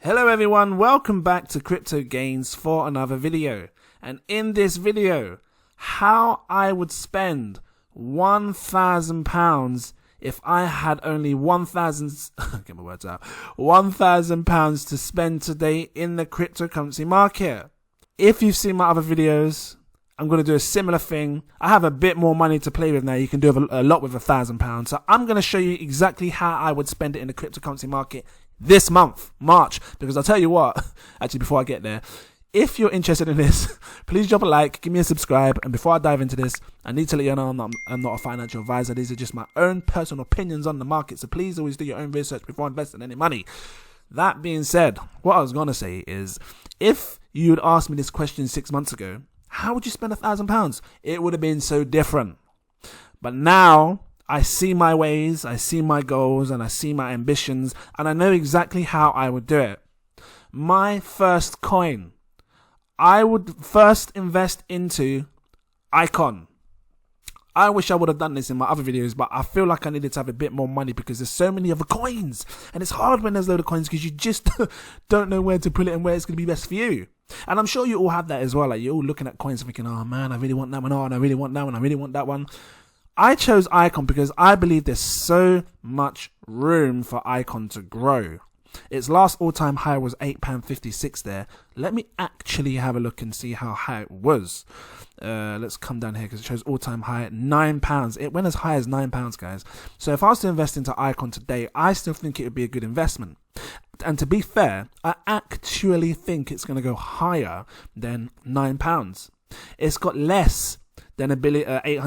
Hello everyone, welcome back to Crypto Gains for another video. And in this video, how I would spend £1,000 if I had only get my words out, £1,000 to spend today in the cryptocurrency market. If you've seen my other videos, I'm going to do a similar thing. I have a bit more money to play with now. You can do a lot with £1,000. So I'm going to show you exactly how I would spend it in the cryptocurrency market this month, March, because I'll tell you what, actually before I get there, if you're interested in this, please drop a like, give me a subscribe, and before I dive into this, I need to let you know I'm not a financial advisor. These are just my own personal opinions on the market, so please always do your own research before investing any money. That being said, what I was going to say is, if you'd asked me this question 6 months ago, how would you spend £1,000? It would have been so different. But now, I see my ways, I see my goals, and I see my ambitions, and I know exactly how I would do it. My first coin, I would first invest into iCon. I wish I would have done this in my other videos, but I feel like I needed to have a bit more money because there's so many other coins, and it's hard when there's a load of coins because you just don't know where to put it and where it's going to be best for you. And I'm sure you all have that as well. Like, you're all looking at coins and thinking, oh man, I really want that one. Oh, and I really want that one. I really want that one. I chose iCon because I believe there's so much room for iCon to grow. Its last all-time high was £8.56 there. Let me actually have a look and see how high it was. Let's come down here because it shows all-time high at £9. It went as high as £9, guys. So if I was to invest into iCon today, I still think it would be a good investment. And to be fair, I actually think it's going to go higher than £9. It's got less than a billion, sorry, I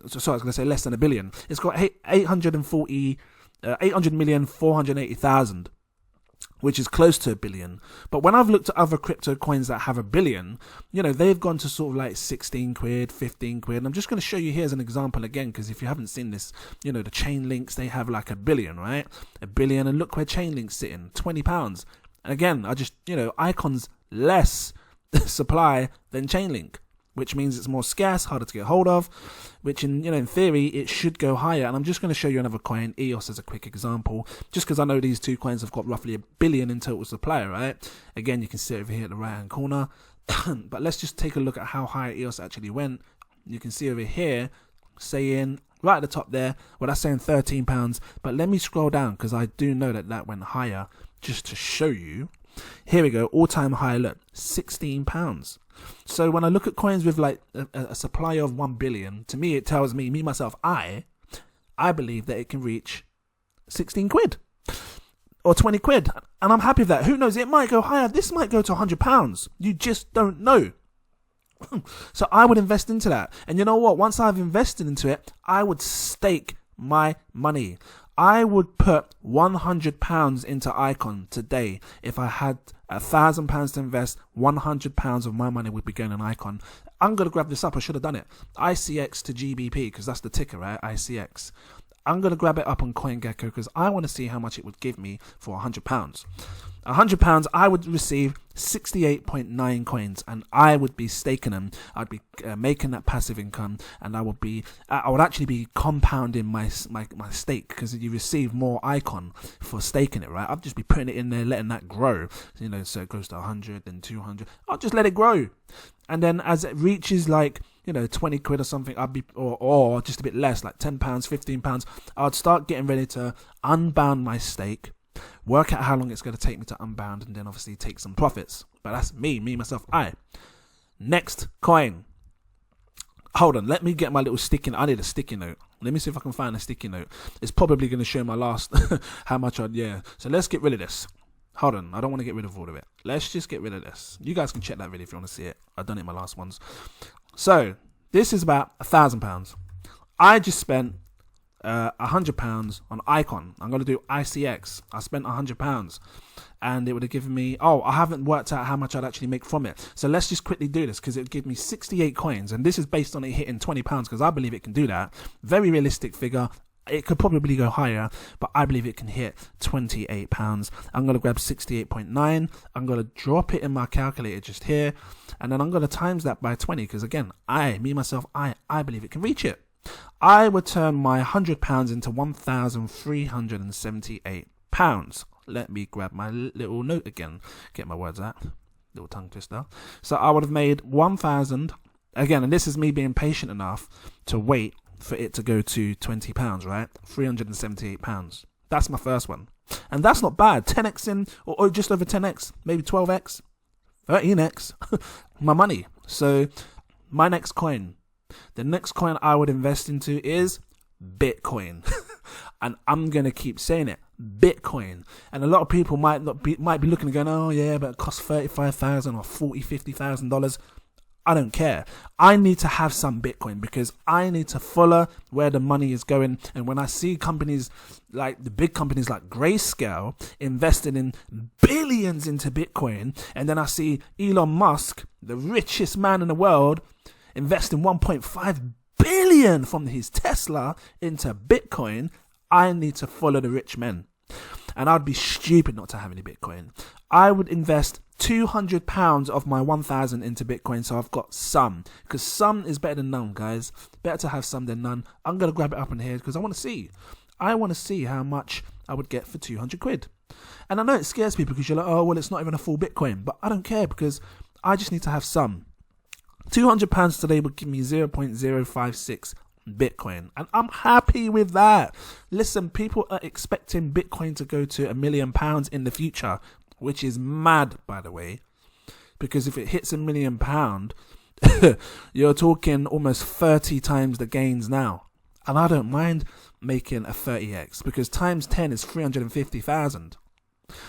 was going to say less than a billion. It's got 800,480,000, which is close to a billion. But when I've looked at other crypto coins that have a billion, you know, they've gone to sort of like 16 quid, 15 quid. And I'm just going to show you here as an example again, because if you haven't seen this, you know, the Chainlinks, they have like a billion, right? A billion. And look where Chainlink's sitting, £20. And again, I just, you know, iCon's less supply than Chainlink, which means it's more scarce, harder to get hold of, which in theory, it should go higher. And I'm just going to show you another coin, EOS, as a quick example, just because I know these two coins have got roughly a billion in total supply, right? Again, you can see it over here at the right-hand corner. But let's just take a look at how high EOS actually went. You can see over here, saying, right at the top there, well, that's saying £13. But let me scroll down, because I do know that that went higher, just to show you. Here we go, all-time high, look, £16. So when I look at coins with like a supply of 1 billion, to me it tells me, myself, I believe that it can reach 16 quid or 20 quid. And I'm happy with that. Who knows, it might go higher. This might go to £100. You just don't know. So I would invest into that. And you know what? Once I've invested into it, I would stake my money. I would put £100 into iCon today. If I had £1,000 to invest, £100 of my money would be going on iCon. I'm going to grab this up. I should have done it. ICX to GBP, because that's the ticker, right? ICX. I'm going to grab it up on CoinGecko because I want to see how much it would give me for £100. £100, I would receive 68.9 coins, and I would be staking them. I'd be making that passive income, and I would actually be compounding my stake, because you receive more iCon for staking it, right? I'd just be putting it in there, letting that grow, you know, so it goes to 100, then 200. I'll just let it grow, and then as it reaches like, you know, 20 quid or something, I'd be, or just a bit less, like £10, £15, I'd start getting ready to unbound my stake, work out how long it's going to take me to unbound, and then obviously take some profits. But that's myself, I. Next coin. Hold on, let me get my little sticky note. I need a sticky note. Let me see if I can find a sticky note. It's probably going to show my last, how much So let's get rid of this. Hold on, I don't want to get rid of all of it. Let's just get rid of this. You guys can check that video if you want to see it. I've done it in my last ones. So, this is about £1,000. I just spent £100 on iCon. I'm going to do ICX. I spent £100 and it would have given me, I haven't worked out how much I'd actually make from it. So let's just quickly do this, because it would give me 68 coins, and this is based on it hitting £20, because I believe it can do that. Very realistic figure. It could probably go higher, but I believe it can hit £28. I'm going to grab 68.9. I'm going to drop it in my calculator just here, and then I'm going to times that by 20, because again, I believe it can reach it. I would turn my £100 into £1,378. Let me grab my little note again. Get my words out. Little tongue twister. So I would have made 1,000. Again, and this is me being patient enough to wait for it to go to £20, right? £378. That's my first one. And that's not bad. 10x in, or just over 10x, maybe 12x, 13x, my money. So my next coin, the next coin I would invest into is Bitcoin. And I'm going to keep saying it, Bitcoin. And a lot of people might be looking and going, oh yeah, but it costs $35,000 or $40,000, $50,000. I don't care. I need to have some Bitcoin because I need to follow where the money is going. And when I see companies like the big companies like Grayscale investing in billions into Bitcoin, and then I see Elon Musk, the richest man in the world, investing 1.5 billion from his Tesla into Bitcoin, I need to follow the rich men. And I'd be stupid not to have any Bitcoin. I would invest £200 of my 1,000 into Bitcoin, so I've got some, because some is better than none, guys. Better to have some than none. I'm gonna grab it up in here because I want to see how much I would get for 200 quid. And I know it scares people because you're like, oh well, it's not even a full Bitcoin, but I don't care because I just need to have some. £200 today would give me 0.056 Bitcoin, and I'm happy with that. Listen, people are expecting Bitcoin to go to £1 million in the future, which is mad, by the way, because if it hits £1 million, you're talking almost 30 times the gains now. And I don't mind making a 30x because times 10 is 350,000.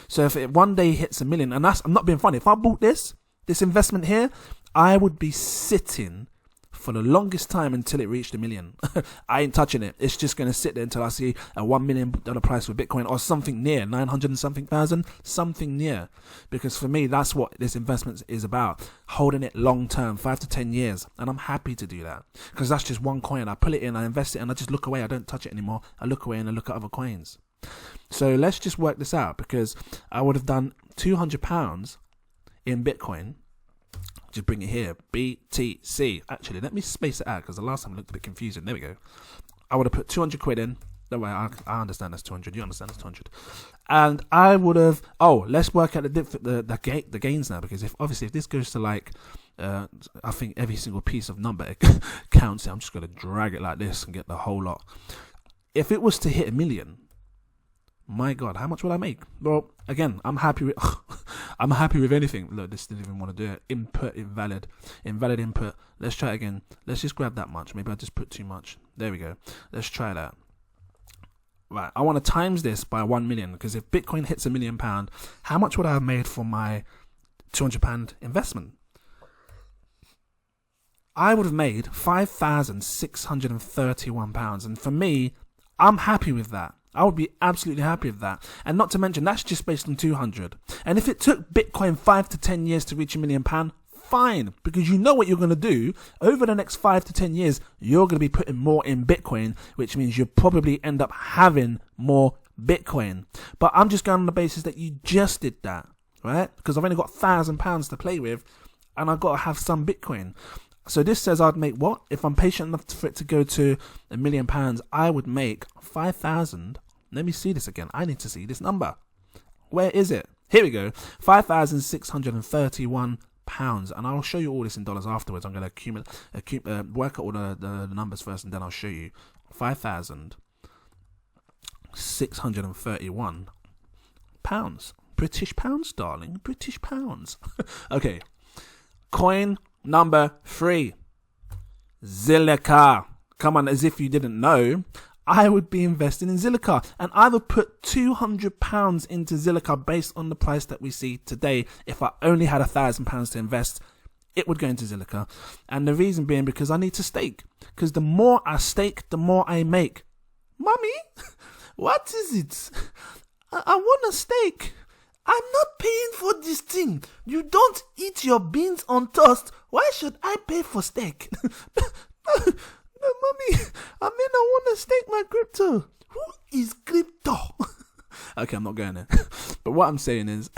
So if it one day hits £1 million, and I'm not being funny, if I bought this investment here, I would be sitting for the longest time until it reached £1 million. I ain't touching it. It's just going to sit there until I see a $1 million price for Bitcoin or something near 900 and something thousand, something near. Because for me, that's what this investment is about. Holding it long term, 5 to 10 years. And I'm happy to do that because that's just one coin. I pull it in, I invest it, and I just look away. I don't touch it anymore. I look away and I look at other coins. So let's just work this out because I would have done £200 in Bitcoin. Just bring it here, BTC. Actually, let me space it out because the last time it looked a bit confusing. There we go. I would have put 200 quid in. Don't worry, I understand that's 200. You understand that's 200. And I would have. Oh, let's work out the gains now, because if this goes to like, I think every single piece of number counts. I'm just gonna drag it like this and get the whole lot. If it was to hit $1 million, my God, how much would I make? Well, again, I'm happy with anything. Look, this didn't even want to do it. Input invalid input. Let's try it again. Let's just grab that much. Maybe I just put too much. There we go. Let's try that. Right, I want to times this by 1 million, because if Bitcoin hits £1 million, how much would I have made for my £200 investment? I would have made £5,631, and for me, I'm happy with that. I would be absolutely happy with that. And not to mention, that's just based on 200. And if it took Bitcoin 5 to 10 years to reach £1 million, fine. Because you know what you're going to do. Over the next 5 to 10 years, you're going to be putting more in Bitcoin, which means you'll probably end up having more Bitcoin. But I'm just going on the basis that you just did that, right? Because I've only got £1,000 to play with, and I've got to have some Bitcoin. So this says I'd make what? If I'm patient enough for it to go to £1 million, I would make 5,000. Let me see this again. I need to see this number. Where is it? Here we go. £5,631. And I'll show you all this in dollars afterwards. I'm going to work out all the numbers first, and then I'll show you. £5,631. British pounds, darling. British pounds. Okay. Coin number 3. Zilliqa. Come on, as if you didn't know. I would be investing in Zilliqa, and I would put £200 into Zilliqa based on the price that we see today. If I only had £1,000 to invest, it would go into Zilliqa. And the reason being because I need to stake. Because the more I stake, the more I make. Mommy, what is it? I want a steak. I'm not paying for this thing. You don't eat your beans on toast. Why should I pay for steak? No, mommy, I want to stake my crypto. Who is crypto? Okay, I'm not going there. But what I'm saying is,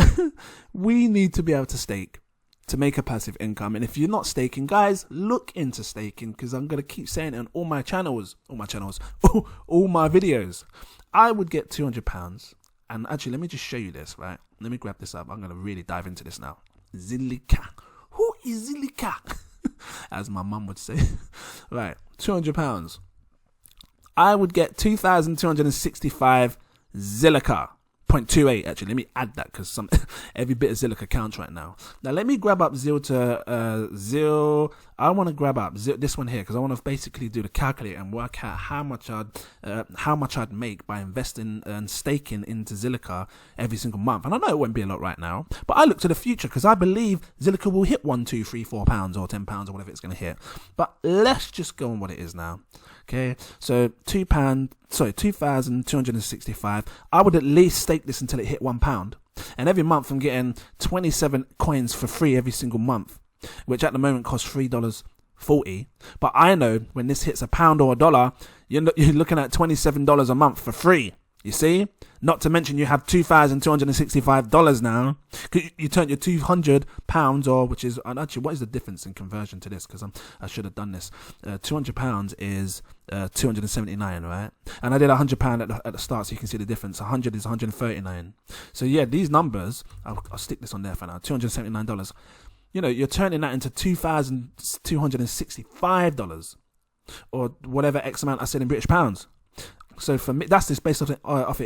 we need to be able to stake to make a passive income. And if you're not staking, guys, look into staking, because I'm going to keep saying it on all my videos. I would get £200 And actually, let me just show you this, right? Let me grab this up. I'm going to really dive into this now. Zilliqa. Who is Zilliqa? As my mum would say. Right, £200. I would get 2,265 Zilliqa. 0.28 actually. Let me add that because every bit of Zilliqa counts right now. Now let me grab up I want to grab up this one here because I want to basically do the calculator and work out how much I'd make by investing and staking into Zilliqa every single month. And I know it won't be a lot right now, but I look to the future because I believe Zilliqa will hit £1, £2, £3, £4 or £10 or whatever it's going to hit. But let's just go on what it is now. Okay, so £2,265. I would at least stake this until it hit £1. And every month I'm getting 27 coins for free every single month, which at the moment costs $3.40. But I know when this hits £1 or $1, you're looking at $27 a month for free. You see? Not to mention you have $2,265 now. You turn your £200 or which is actually what is the difference in conversion to this? Because I should have done this. £200 is 279, right? And I did £100 at the start, so you can see the difference. 100 is 139. So yeah, these numbers. I'll stick this on there for now. $279. You know, you're turning that into $2,265 or whatever X amount I said in British pounds. So for me, that's just based off it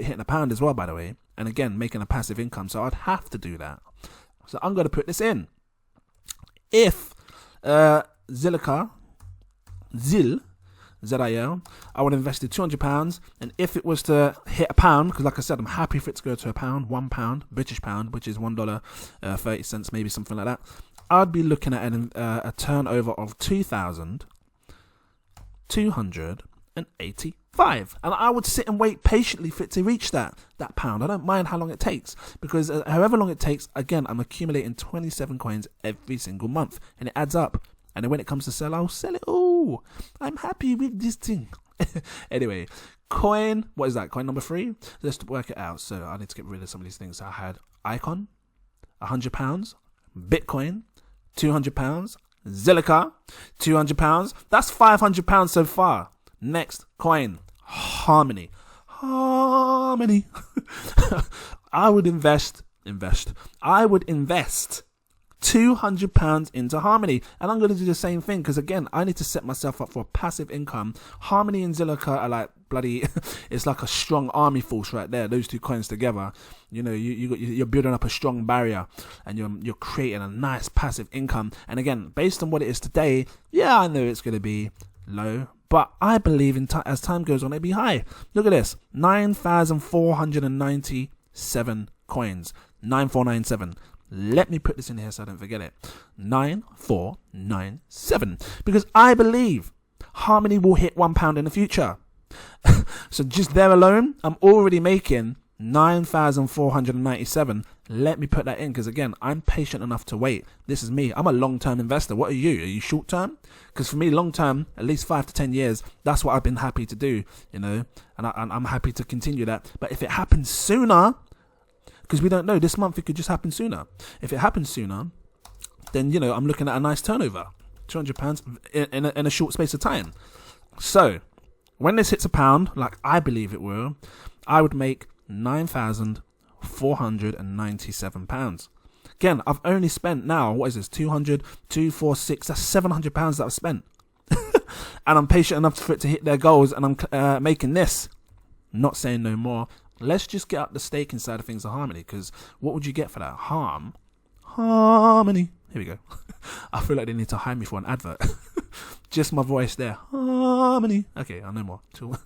hitting £1 as well, by the way. And again, making a passive income. So I'd have to do that. So I'm going to put this in. If Zilliqa, ZIL, ZIL, I would have invested £200. And if it was to hit £1, because like I said, I'm happy for it to go to £1, British pound, which is $1.30, maybe something like that. I'd be looking at a turnover of 2,285. And I would sit and wait patiently for it to reach that pound. I don't mind how long it takes because however long it takes, again, I'm accumulating 27 coins every single month and it adds up. And then when it comes to sell, I'll sell it. Oh, I'm happy with this thing. Anyway, coin, what is that? Coin number 3? Let's work it out. So I need to get rid of some of these things. So I had Icon, £100, Bitcoin, £200, Zilliqa, £200. That's £500 so far. Next coin, Harmony. I would invest £200 into Harmony, and I'm going to do the same thing because again, I need to set myself up for passive income. Harmony and Zilliqa are like bloody, it's like a strong army force right there. Those two coins together, you know, you're building up a strong barrier, and you're creating a nice passive income. And again, based on what it is today, yeah, I know it's going to be low. But I believe as time goes on, it'll be high. Look at this. 9,497 coins. 9497. Let me put this in here so I don't forget it. 9497. Because I believe Harmony will hit £1 in the future. So just there alone, I'm already making 9,497. Let me put that in because again, I'm patient enough to wait. This is me. I'm a long-term investor. What are you? Are you short-term? Because for me, long-term, at least 5 to 10 years, that's what I've been happy to do, you know, and I'm happy to continue that. But if it happens sooner, because we don't know, this month it could just happen sooner. If it happens sooner, then, you know, I'm looking at a nice turnover, £200 in a short space of time. So when this hits £1, like I believe it will, I would make £9,497. Again, I've only spent now, what is this, 200, 246, that's £700 that I've spent. And I'm patient enough for it to hit their goals, and I'm making this. Not saying no more. Let's just get up the staking side of things of Harmony, because what would you get for that? Harmony. Here we go. I feel like they need to hire me for an advert. Just my voice there. Harmony. Okay, I know more. Too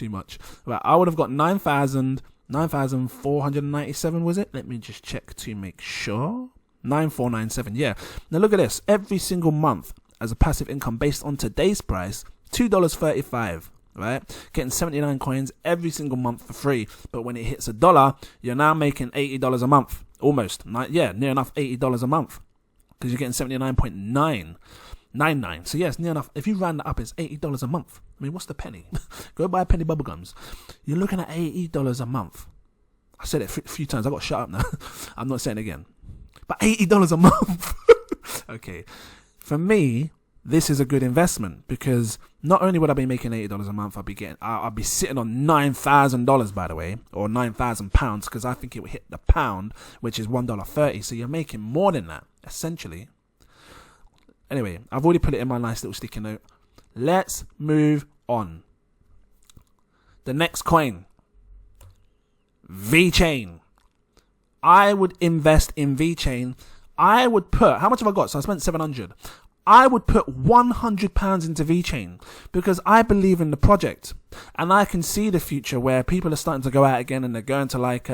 much. Right, I would have got 9,497, was it? Let me just check to make sure. 9,497, yeah. Now look at this. Every single month as a passive income based on today's price, $2.35, right? Getting 79 coins every single month for free. But when it hits $1, you're now making $80 a month. Almost. Yeah, near enough $80 a month. Because you're getting 79.99. So yes, near enough. If you round that up, it's $80 a month. I mean, what's the penny? Go buy a penny bubblegums. You're looking at $80 a month. I said it a few times. I got shut up now. I'm not saying it again. But $80 a month. Okay. For me, this is a good investment, because not only would I be making $80 a month, I'd be sitting on $9,000, by the way, or £9,000, because I think it would hit the pound, which is $1.30. So you're making more than that, essentially. Anyway, I've already put it in my nice little sticky note. Let's move on. The next coin, VeChain. I would invest in VeChain. I would put, how much have I got? So I spent 700. I would put £100 into VeChain, because I believe in the project, and I can see the future where people are starting to go out again, and they're going to like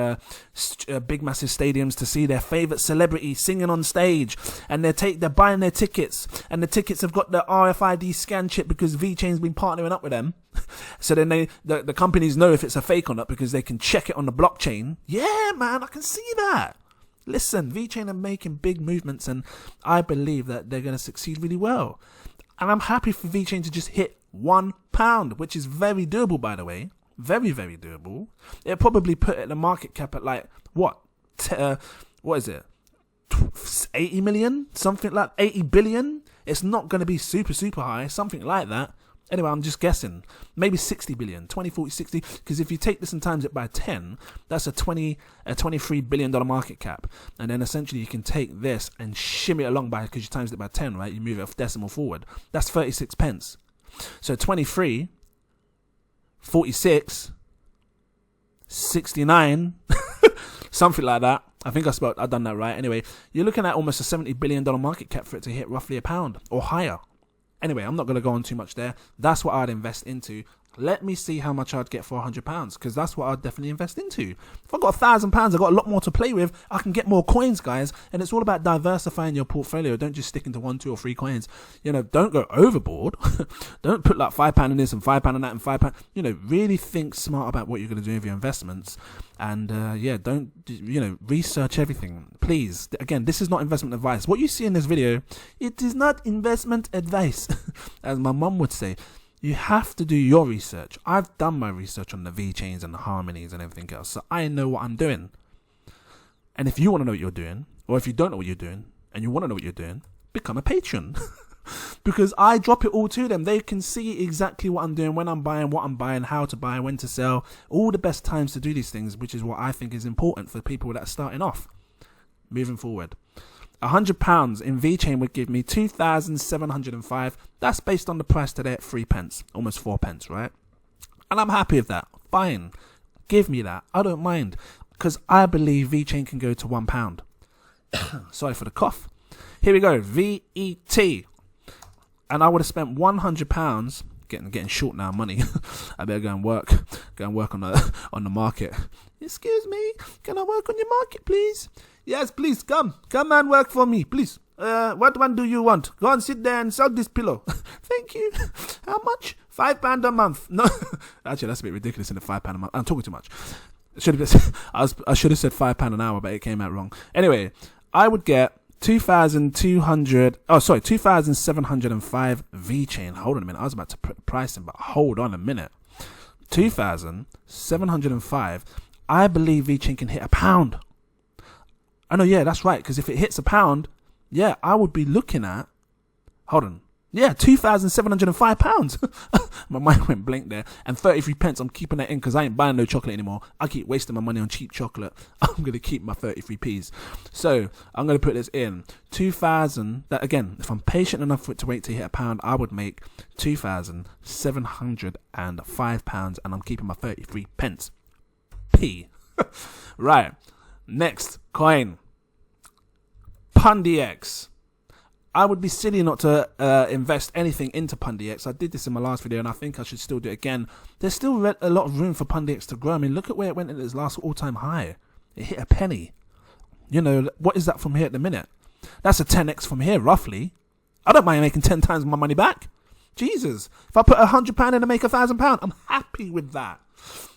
big massive stadiums to see their favorite celebrity singing on stage, and they're buying their tickets, and the tickets have got the RFID scan chip because VeChain's been partnering up with them. So then the companies know if it's a fake or not, because they can check it on the blockchain. Yeah, man, I can see that. Listen, VeChain are making big movements, and I believe that they're going to succeed really well. And I'm happy for VeChain to just hit £1, which is very doable, by the way. Very, very doable. It'll probably put it in the market cap at like, what is it? 80 million? Something like 80 billion? It's not going to be super, super high. Something like that. Anyway, I'm just guessing. Maybe 60 billion, 20, 40, 60. Because if you take this and times it by 10, that's a $23 billion market cap. And then essentially you can take this and shimmy it along by, because you times it by 10, right? You move it a decimal forward. That's 36 pence. So 23, 46, 69, something like that. I think I've done that right. Anyway, you're looking at almost a $70 billion market cap for it to hit roughly £1 or higher. Anyway, I'm not going to go on too much there. That's what I'd invest into. Let me see how much I'd get for £100, because that's what I'd definitely invest into. If I've got £1,000, I've got a lot more to play with. I can get more coins, guys. And it's all about diversifying your portfolio. Don't just stick into 1, 2 or 3 coins. Don't go overboard. Don't put like £5 in this and £5 in that and £5. Really think smart about what you're going to do with your investments. And don't, research everything. Please. Again, this is not investment advice. What you see in this video, it is not investment advice. As my mum would say. You have to do your research. I've done my research on the VeChains and the harmonies and everything else, so I know what I'm doing. And if you want to know what you're doing, or if you don't know what you're doing, and you want to know what you're doing, become a patron. Because I drop it all to them. They can see exactly what I'm doing, when I'm buying, what I'm buying, how to buy, when to sell, all the best times to do these things, which is what I think is important for people that are starting off, moving forward. £100 in VeChain would give me 2,705. That's based on the price today at 3 pence, almost 4 pence, right? And I'm happy with that. Fine, give me that. I don't mind, because I believe VeChain can go to £1. Sorry for the cough. Here we go, VET, and I would have spent £100. Getting short now, money. I better go and work on the market. Excuse me, can I work on your market, please? Yes, please, come and work for me, please. What one do you want? Go and sit there and sell this pillow. Thank you. How much? £5 a month. No, actually, that's a bit ridiculous. In £5 a month, I'm talking too much. I should have said £5 an hour, but it came out wrong. Anyway, I would get 2,705 VeChain. Hold on a minute. I was about to put the price in, but hold on a minute. 2,705. I believe VeChain can hit £1. I know, yeah, that's right. Because if it hits £1, yeah, I would be looking at. Hold on. Yeah, £2,705. My mind went blank there. And 33 pence, I'm keeping that in because I ain't buying no chocolate anymore. I keep wasting my money on cheap chocolate. I'm going to keep my 33p's. So, I'm going to put this in. 2,000. That again, if I'm patient enough for it to wait to hit £1, I would make £2,705. And I'm keeping my 33 pence. P. Right. Next coin. Pundi X. I would be silly not to invest anything into Pundi X. I did this in my last video and I think I should still do it again. There's still a lot of room for Pundi X to grow. I mean, look at where it went in its last all-time high. It hit a penny. What is that from here at the minute? That's a 10x from here, roughly. I don't mind making 10 times my money back. Jesus. If I put £100 in and make £1,000, I'm happy with that.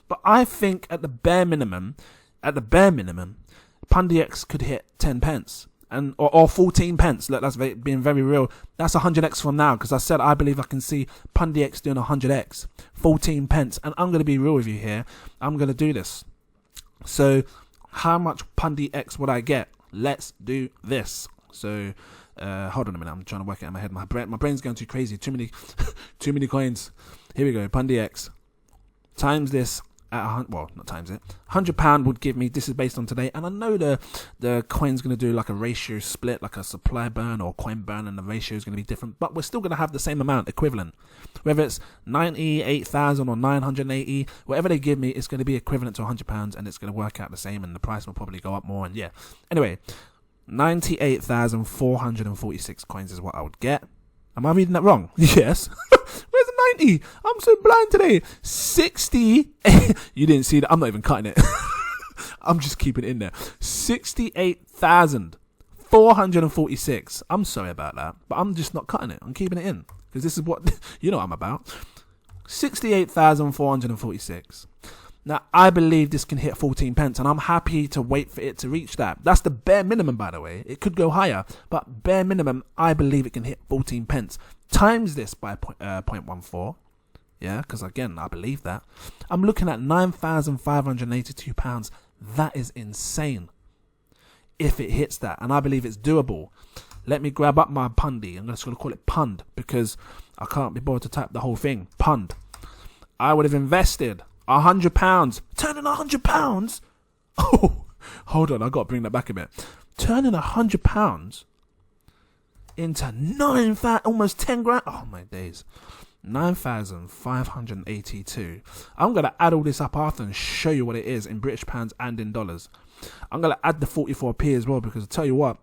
But I think at the bare minimum, Pundi X could hit 10 pence. Or 14 pence. Look, that's being very real. That's 100x from now, because I said I believe I can see Pundi X doing 100x. 14 pence. And I'm going to be real with you here. I'm going to do this. So, how much Pundi X would I get? Let's do this. So, Hold on a minute, I'm trying to work it in my head. My brain's going too crazy. Too many too many coins. Here we go. Pundi X. Times this at not times it. £100 would give me, this is based on today, and I know the coin's going to do like a ratio split, like a supply burn or coin burn, and the ratio is going to be different, but we're still going to have the same amount equivalent. Whether it's 98,000 or 980, whatever they give me, it's going to be equivalent to £100, and it's going to work out the same, and the price will probably go up more. And yeah, anyway, 98,446 coins is what I would get. Am I reading that wrong? Yes. Where's the 90? I'm so blind today. 60. You didn't see that. I'm not even cutting it. I'm just keeping it in there. 68,446. I'm sorry about that, but I'm just not cutting it. I'm keeping it in because this is what you know what I'm about. 68,446. Now, I believe this can hit 14 pence, and I'm happy to wait for it to reach that. That's the bare minimum, by the way. It could go higher, but bare minimum, I believe it can hit 14 pence. Times this by 0.14. Yeah, because again, I believe that. I'm looking at £9,582. That is insane. If it hits that, and I believe it's doable. Let me grab up my Pundi. I'm just going to call it Pund because I can't be bothered to type the whole thing. Pund. I would have invested £100. Turning £100? Oh, hold on. I got to bring that back a bit. Turning £100 into 9,000, almost 10 grand. Oh, my days. 9,582. I'm going to add all this up after and show you what it is in British pounds and in dollars. I'm going to add the 44p as well because I tell you what,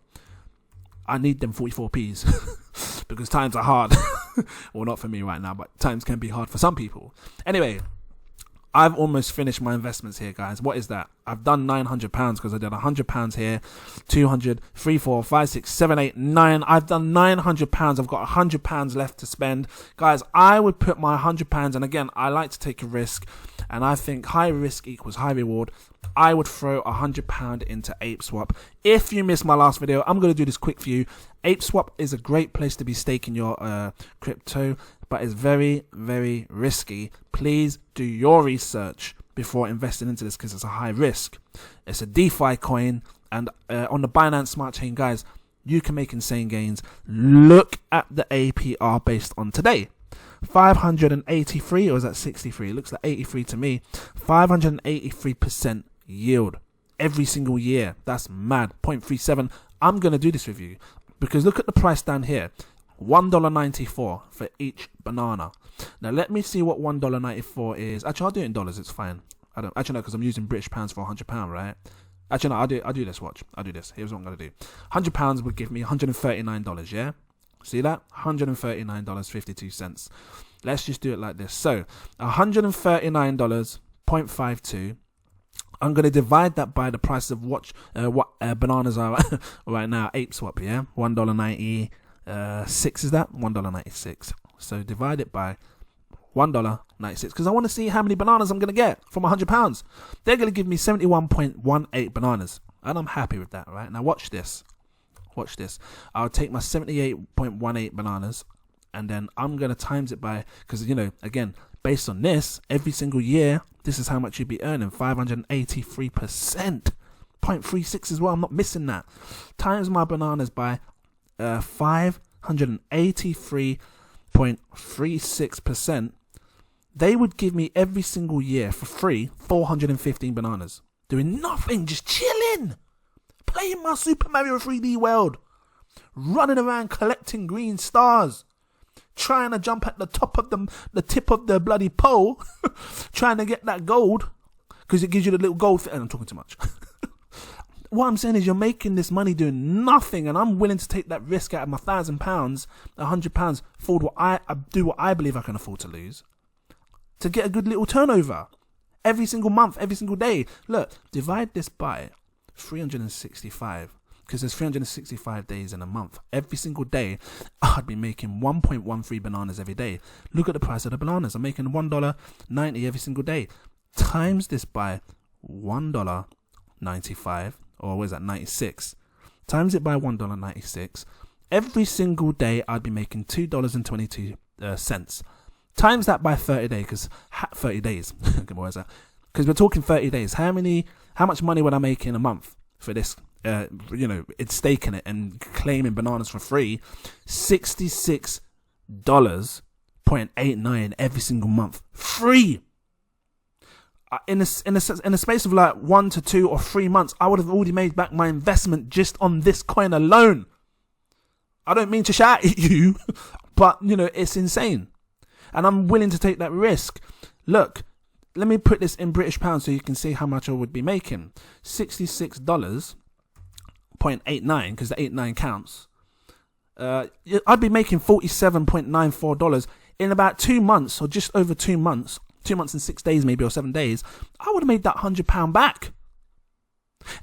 I need them 44p's because times are hard. Well, not for me right now, but times can be hard for some people. Anyway, I've almost finished my investments here, guys. What is that? I've done £900 because I did £100 here, 200, 3, 4, 5, 6, 7, 8, 9. I've done £900. I've got £100 left to spend. Guys, I would put my £100, and again, I like to take a risk, and I think high risk equals high reward. I would throw £100 into Apeswap. If you missed my last video, I'm going to do this quick for you. Apeswap is a great place to be staking your crypto, but it's very, very risky. Please do your research before investing into this because it's a high risk. It's a DeFi coin, and on the Binance Smart Chain, guys, you can make insane gains. Look at the APR based on today. 583, or is that 63? It looks like 83 to me. 583% yield every single year. That's mad. 0.37. I'm going to do this with you because look at the price down here. $1.94 for each banana. Now let me see what $1.94 is. Actually, I'll do it in dollars. It's fine. I don't actually know because I'm using British pounds for £100, right? Actually, no, I'll do this. Watch. I'll do this. Here's what I'm gonna do. £100 would give me $139. Yeah. See that? $139.52. Let's just do it like this. So $139.52. I'm going to divide that by the price of what bananas are right now. Apeswap, yeah? $1.96 is that? $1.96. So divide it by $1.96 because I want to see how many bananas I'm going to get from £100. They're going to give me 71.18 bananas. And I'm happy with that, right? Now watch this. Watch this. I'll take my 78.18 bananas and then I'm going to times it by, because, you know, again, based on this, every single year, this is how much you'd be earning. 583%. 0.36 as well. I'm not missing that. Times my bananas by 583.36%. They would give me every single year for free 415 bananas. Doing nothing, just chilling. Playing my Super Mario 3D world. Running around collecting green stars. Trying to jump at the top of the tip of the bloody pole. Trying to get that gold. Because it gives you the little gold. And I'm talking too much. What I'm saying is you're making this money doing nothing. And I'm willing to take that risk out of my £1,000, £100 for what I do what I believe I can afford to lose. To get a good little turnover. Every single month, every single day. Look, divide this by 365. Because there's 365 days in a month. Every single day, I'd be making 1.13 bananas every day. Look at the price of the bananas. I'm making $1.90 every single day. Times this by $1.95, or what is that, 96. Times it by $1.96. Every single day, I'd be making $2.22. Times that by 30 days, because 30 days. What is that? Because we're talking 30 days. How much money would I make in a month for this you know, it's staking it and claiming bananas for free. $66.89 every single month, free. In a space of like 1 to 2 or 3 months, I would have already made back my investment just on this coin alone. I don't mean to shout at you, but you know, it's insane, and I'm willing to take that risk. Look, let me put this in British pounds so you can see how much I would be making. $66.89, because the 89 counts. I'd be making $47.94 in about 2 months, or just over 2 months. 2 months and 6 days, maybe, or 7 days. I would have made that £100 back.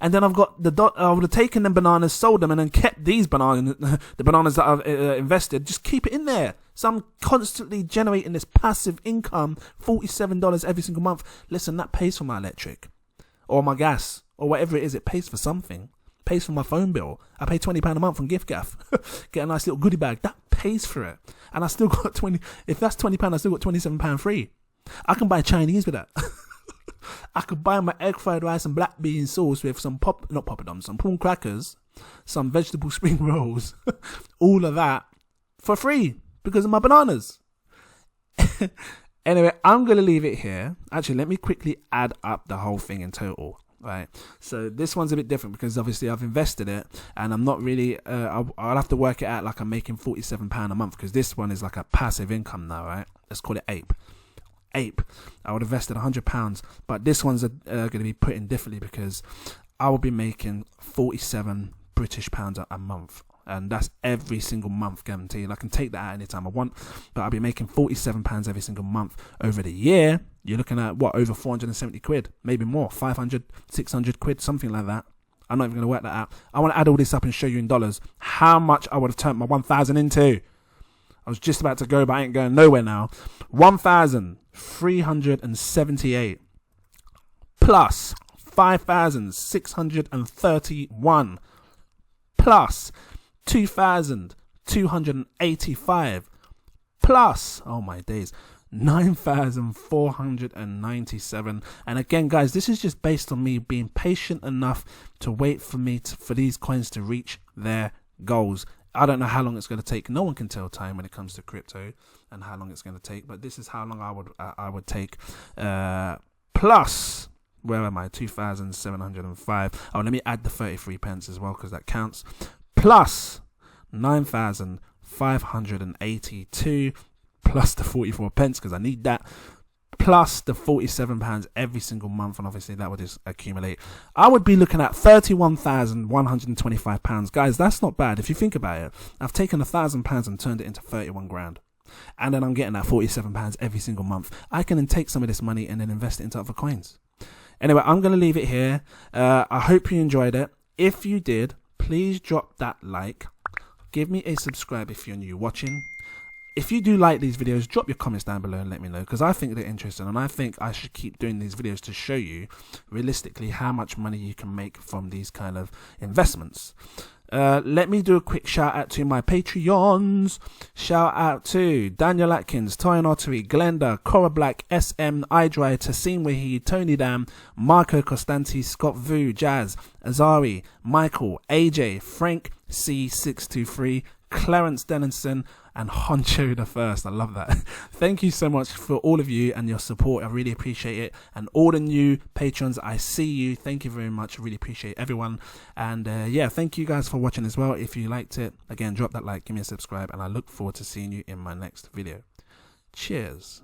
And then I've got I would have taken them bananas, sold them, and then kept these bananas, the bananas that I've invested, just keep it in there. So I'm constantly generating this passive income, $47 every single month. Listen, that pays for my electric, or my gas, or whatever it is. It pays for something. Pays for my phone bill. I pay £20 a month on gift gaff. Get a nice little goodie bag. That pays for it. And I still got 20. If that's £20, I still got £27 free. I can buy Chinese with that. I could buy my egg fried rice and black bean sauce with some some prawn crackers, some vegetable spring rolls, all of that for free because of my bananas. Anyway, I'm going to leave it here. Actually, let me quickly add up the whole thing in total. Right, so this one's a bit different because obviously I've invested it, and I'm not really. I'll have to work it out like I'm making £47 a month, because this one is like a passive income now. Right, let's call it Ape. I would have invested £100, but this one's going to be put in differently because I will be making £47 British pounds a month, and that's every single month guaranteed. I can take that out anytime I want, but I'll be making £47 every single month over the year. You're looking at what, over 470 quid, maybe more, 500, 600 quid, something like that. I'm not even going to work that out. I want to add all this up and show you in dollars how much I would have turned my 1,000 into. I was just about to go, but I ain't going nowhere now. 1,378 plus 5,631 plus 2,285 plus, oh my days, 9,497. And again, guys, this is just based on me being patient enough to wait for these coins to reach their goals. I don't know how long it's going to take. No one can tell time when it comes to crypto and how long it's going to take. But this is how long I would take. Plus, where am I? 2,705. Oh, let me add the 33 pence as well, because that counts. Plus 9,582. Plus the 44 pence, because I need that. Plus the £47 every single month, and obviously that would just accumulate. I would be looking at £31,125. Guys, that's not bad if you think about it. I've taken £1,000 and turned it into 31 grand, and then I'm getting that £47 every single month. I can then take some of this money and then invest it into other coins. Anyway, I'm going to leave it here. I hope you enjoyed it. If you did, please drop that like. Give me a subscribe if you're new watching. If you do like these videos, drop your comments down below and let me know, because I think they're interesting, and I think I should keep doing these videos to show you realistically how much money you can make from these kind of investments. Let me do a quick shout out to my Patreons. Shout out to Daniel Atkins, Toyin Oteri, Glenda, Kora Black, SM, iDan, Tehseen Waheed, Tony Dam, Marco Costante, Scott Vu, Jazz, Azzawi, Michael, AJ, Frank C623, Clarence Dennison, and Huncho Da First. I love that. Thank you so much for all of you and your support. I really appreciate it. And all the new patrons, I see you. Thank you very much. I really appreciate everyone. And yeah, thank you guys for watching as well. If you liked it, again, drop that like, give me a subscribe, and I look forward to seeing you in my next video. Cheers.